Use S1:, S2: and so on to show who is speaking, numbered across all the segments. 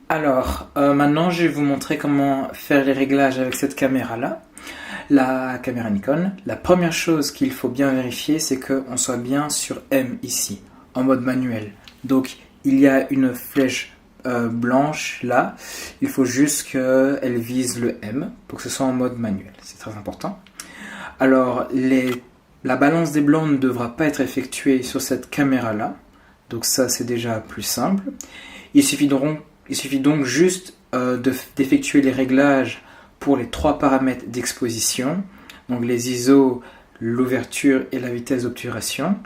S1: Alors, maintenant je vais vous montrer comment faire les réglages avec cette caméra-là, la caméra Nikon. La première chose qu'il faut bien vérifier, c'est qu'on soit bien sur M ici, en mode manuel. Donc, il y a une flèche blanche là, il faut juste qu'elle vise le M pour que ce soit en mode manuel, c'est très important. Alors, la balance des blancs ne devra pas être effectuée sur cette caméra-là, donc ça c'est déjà plus simple. Il suffit donc juste d'effectuer les réglages pour les trois paramètres d'exposition, donc les ISO, l'ouverture et la vitesse d'obturation.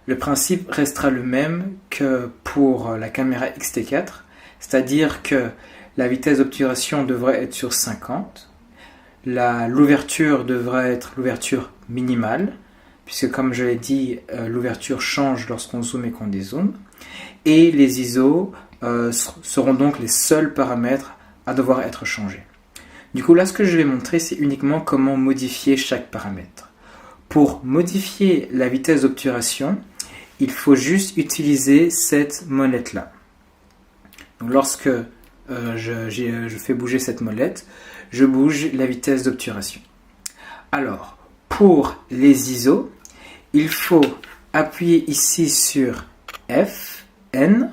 S1: Le principe restera le même que pour la caméra X-T4, c'est-à-dire que la vitesse d'obturation devrait être sur 50, l'ouverture devrait être l'ouverture minimale, puisque comme je l'ai dit, l'ouverture change lorsqu'on zoome et qu'on dézoome, et les ISO seront donc les seuls paramètres à devoir être changés. Du coup, là, ce que je vais montrer, c'est uniquement comment modifier chaque paramètre. Pour modifier la vitesse d'obturation, il faut juste utiliser cette molette-là. Donc, lorsque je fais bouger cette molette, je bouge la vitesse d'obturation. Alors, pour les ISO, il faut appuyer ici sur F, N,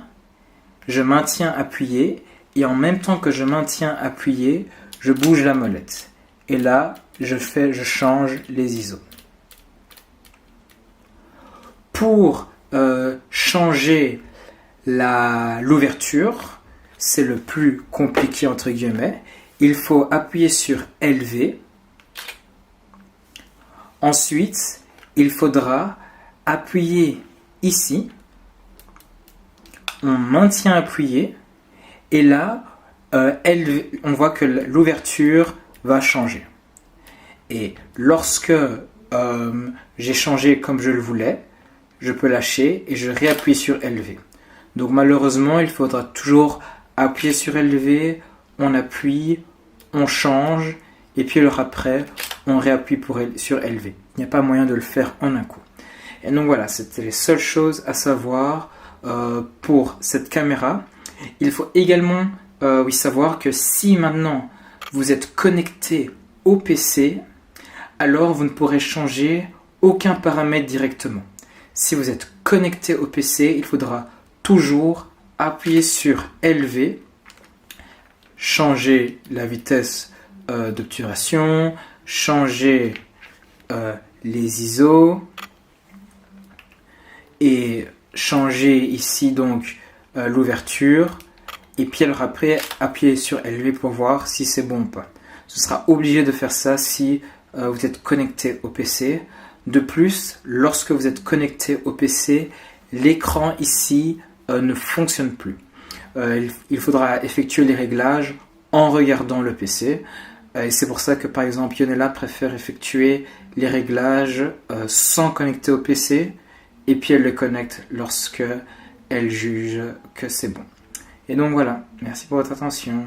S1: je maintiens appuyé, et en même temps que je maintiens appuyé, je bouge la molette. Et là, je change les ISO. Pour changer l'ouverture, c'est le plus compliqué entre guillemets, il faut appuyer sur LV. Ensuite, il faudra appuyer ici. On maintient appuyé. Et là, on voit que l'ouverture va changer. Et lorsque j'ai changé comme je le voulais, je peux lâcher et je réappuie sur LV. Donc malheureusement, il faudra toujours appuyer sur LV, on appuie, on change, et puis alors après, on réappuie sur LV. Il n'y a pas moyen de le faire en un coup. Et donc voilà, c'était les seules choses à savoir pour cette caméra. Il faut également savoir que si maintenant vous êtes connecté au PC, alors vous ne pourrez changer aucun paramètre directement. Si vous êtes connecté au PC, il faudra toujours appuyer sur LV, changer la vitesse d'obturation, changer les ISO et changer ici donc l'ouverture, et puis alors après appuyer sur LV pour voir si c'est bon ou pas. Ce sera obligé de faire ça si vous êtes connecté au PC. De plus, lorsque vous êtes connecté au PC, l'écran ici ne fonctionne plus. Il faudra effectuer les réglages en regardant le PC. Et c'est pour ça que par exemple Yonella préfère effectuer les réglages sans connecter au PC, et puis elle le connecte lorsque elle juge que c'est bon. Et donc voilà, merci pour votre attention.